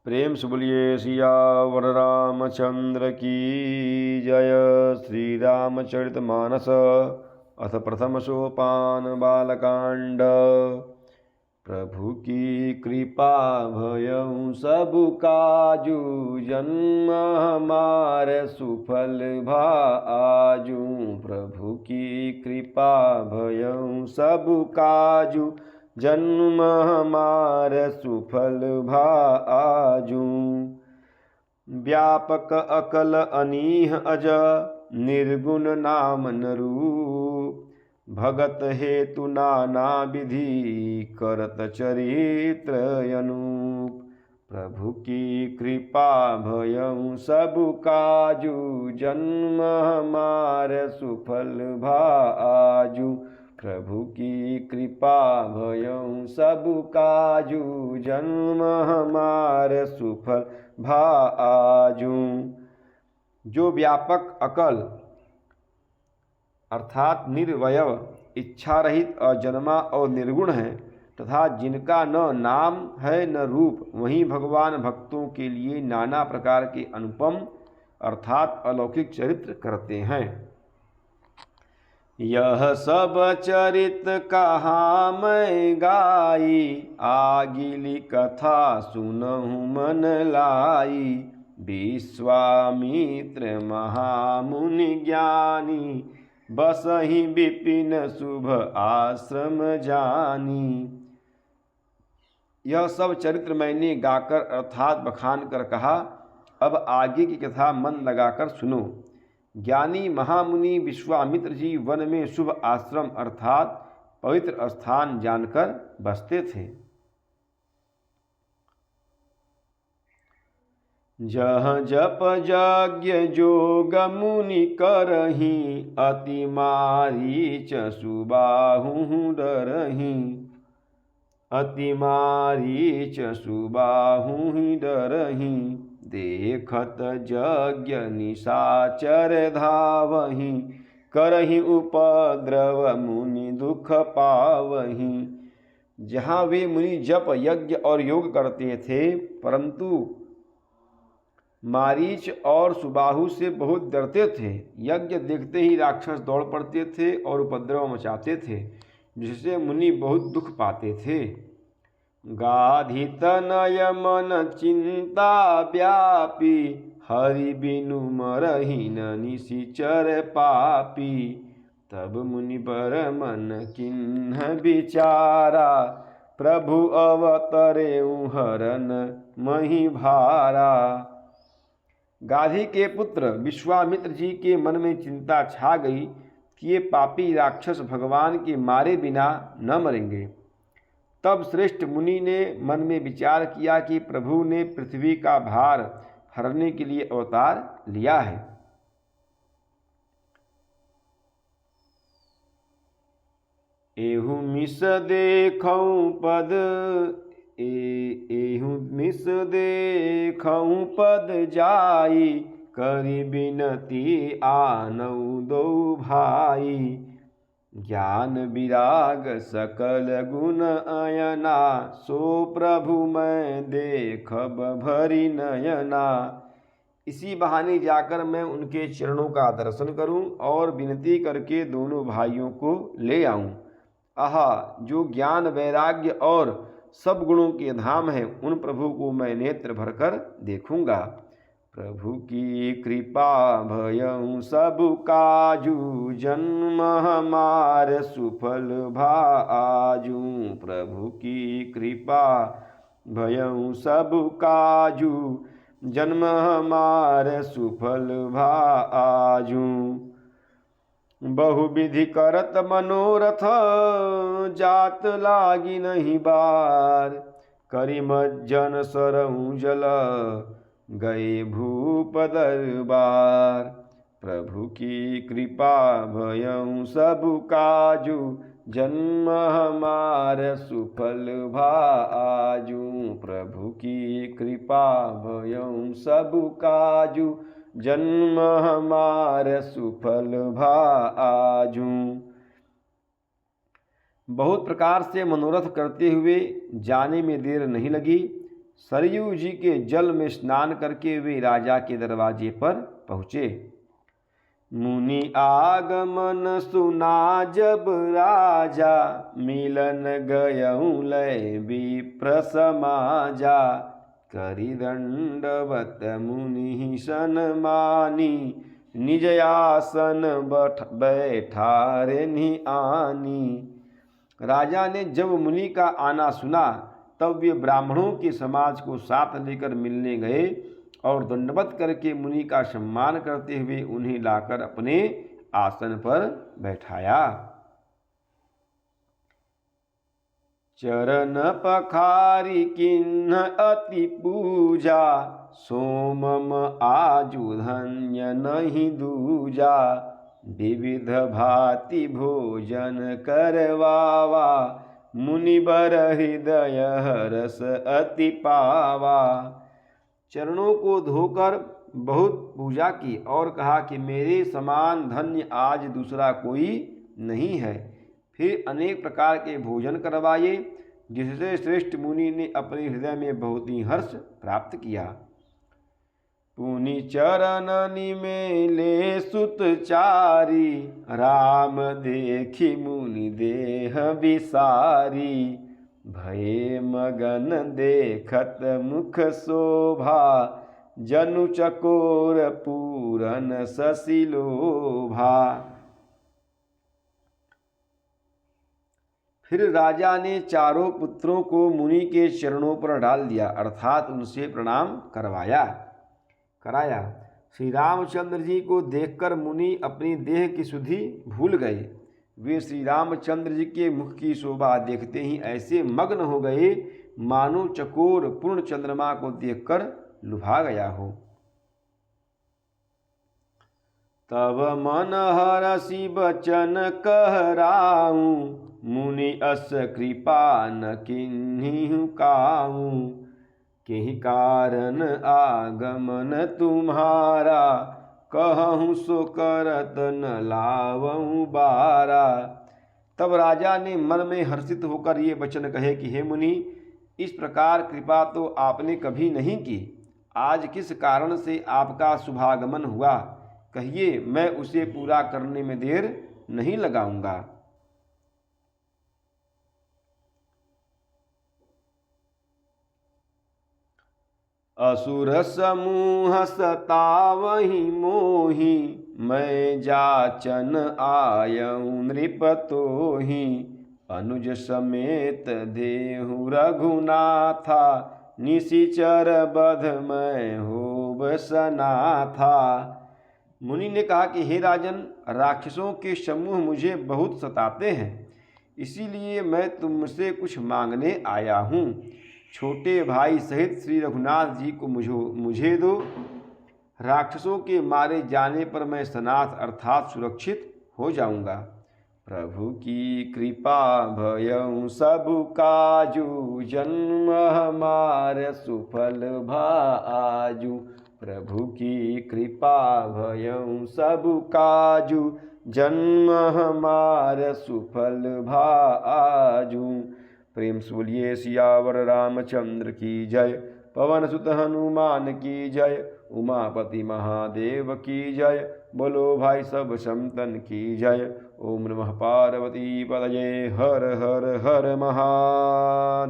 प्रेम से बोलिए सियावर रामचंद्र की जय। श्री रामचरितमानस अथ प्रथम सोपान बालकांड। प्रभु की कृपा भयउ सब काजू, जन्म हमारे सुफल भा आजू। प्रभु की कृपा भयउ सब काजू, जन्म हमारे सुफल भा आजू। व्यापक अकल अनीह अज, निर्गुण नाम न रूप। भगत हेतु नाना विधि, करत चरित्र अनूप। प्रभु की कृपा भयउ सब काजू, जन्म हमारे सुफल भा आजू। प्रभु की कृपा भयउ सब काजू, जन्म हमारे सुफल भा आजू। जो व्यापक अकल अर्थात निर्वयव, इच्छा रहित, अजन्मा और निर्गुण है, तथा जिनका न नाम है न रूप, वहीं भगवान भक्तों के लिए नाना प्रकार के अनुपम अर्थात अलौकिक चरित्र करते हैं। यह सब चरित कहाँ मैं गाई, आगिली कथा सुनहु मन लाई। विश्वामित्र महामुनि ज्ञानी, बसहि विपिन शुभ आश्रम जानी। यह सब चरित्र मैंने गाकर अर्थात बखान कर कहा, अब आगे की कथा मन लगाकर सुनो। ज्ञानी महामुनि विश्वामित्र जी वन में शुभ आश्रम अर्थात पवित्र स्थान जानकर बसते थे। जह जप यज्ञ जोग मुनि करही, अति मारीच सुबाहु डरही। अति मारीच सुबाहु डरही, देखत यज्ञ निशाचर धावही। करही उपद्रव मुनि दुख पावही। जहाँ वे मुनि जप यज्ञ और योग करते थे, परंतु मारीच और सुबाहु से बहुत डरते थे। यज्ञ देखते ही राक्षस दौड़ पड़ते थे और उपद्रव मचाते थे, जिससे मुनि बहुत दुख पाते थे। गाधित नय मन चिंता व्यापी, हरि बिनु मरहि न निशिचर पापी। तब मुनि बर मन किन्ह विचारा, प्रभु अवतरे हरन मही भारा। गाधी के पुत्र विश्वामित्र जी के मन में चिंता छा गई कि ये पापी राक्षस भगवान के मारे बिना न मरेंगे। तब श्रेष्ठ मुनि ने मन में विचार किया कि प्रभु ने पृथ्वी का भार हरने के लिए अवतार लिया है। एहु मिस देखऊं पद, एहु मिस देखऊं पद जाई। करि बिनती आनऊ दो भाई। ज्ञान विराग सकल गुण अयना, सो प्रभु मैं देखब भरी नयना। इसी बहाने जाकर मैं उनके चरणों का दर्शन करूं और विनती करके दोनों भाइयों को ले आऊं। आहा, जो ज्ञान वैराग्य और सब गुणों के धाम है, उन प्रभु को मैं नेत्र भरकर देखूंगा। प्रभु की कृपा भयउ सब काजू, जन्म हमारे सुफल भा आजू। प्रभु की कृपा भयउ सब काजू, जन्म हमारे सुफल भा आजू। बहुविधि करत मनोरथ, जात लागी नहीं बार। करि मज्जन सरहु जल, गए भूप दरबार। प्रभु की कृपा भयउ सब काजू, जन्म हमारे सुफल भा आजू। प्रभु की कृपा भयउ सब काजू, जन्म हमारे सुफल भा आजू। बहुत प्रकार से मनोरथ करते हुए जाने में देर नहीं लगी। सरयू जी के जल में स्नान करके वे राजा के दरवाजे पर पहुँचे। मुनि आगमन सुना जब राजा, मिलन गयऊँ लय विप्र समाजा। करि दंडवत मुनि सन्मानी, निज आसन बैठारे आनी। राजा ने जब मुनि का आना सुना तब वे ब्राह्मणों के समाज को साथ लेकर मिलने गए और दंडवत करके मुनि का सम्मान करते हुए उन्हें लाकर अपने आसन पर बैठाया। चरण पखारी किन्ह अति पूजा, सोमम आजु धन्य नहीं दूजा। विविध भांति भोजन करवावा, मुनिवर हृदय रस अति पावा। चरणों को धोकर बहुत पूजा की और कहा कि मेरे समान धन्य आज दूसरा कोई नहीं है। फिर अनेक प्रकार के भोजन करवाए, जिससे श्रेष्ठ मुनि ने अपने हृदय में बहुत ही हर्ष प्राप्त किया। पुनि चरणनि में ले सुतचारी, राम देखी मुनि देह विसारी। भये मगन देखत मुख शोभा, जनु चकोर पूरन ससिलोभा। फिर राजा ने चारों पुत्रों को मुनि के चरणों पर डाल दिया, अर्थात उनसे प्रणाम कराया। श्री रामचंद्र जी को देखकर मुनि अपनी देह की शुद्धि भूल गए। वे श्री रामचंद्र जी के मुख की शोभा देखते ही ऐसे मग्न हो गए मानो चकोर पूर्ण चंद्रमा को देखकर लुभा गया हो। तब मन हरषि बचन कहराऊं, मुनि अस कृपा न किन्हीं काऊं। केहि कारण आगमन तुम्हारा, कहूँ सो करत न लावऊँ बारा। तब राजा ने मन में हर्षित होकर ये वचन कहे कि हे मुनि, इस प्रकार कृपा तो आपने कभी नहीं की। आज किस कारण से आपका शुभागमन हुआ, कहिए, मैं उसे पूरा करने में देर नहीं लगाऊंगा। असुर समूह सतावहि मोहि, मैं जाचन आयऊँ नृपतोहि। अनुज समेत देहु रघुनाथा, निशिचर बध मैं होब सनाथा। मुनि ने कहा कि हे राजन, राक्षसों के समूह मुझे बहुत सताते हैं, इसीलिए मैं तुमसे कुछ मांगने आया हूँ। छोटे भाई सहित श्री रघुनाथ जी को मुझे दो। राक्षसों के मारे जाने पर मैं सनाथ अर्थात सुरक्षित हो जाऊंगा। प्रभु की कृपा भयऊँ सब काजू, जन्म हमार सुफल भाजू। प्रभु की कृपा भयऊँ सब काजू, जन्म हमार सुफल भाजू। प्रेम से बोलिए सियावर रामचंद्र की जय। पवन सुत हनुमान की जय। उमापति महादेव की जय। बोलो भाई सब संतन की जय। ओम नमः पार्वती पतये। हर हर हर महादेव।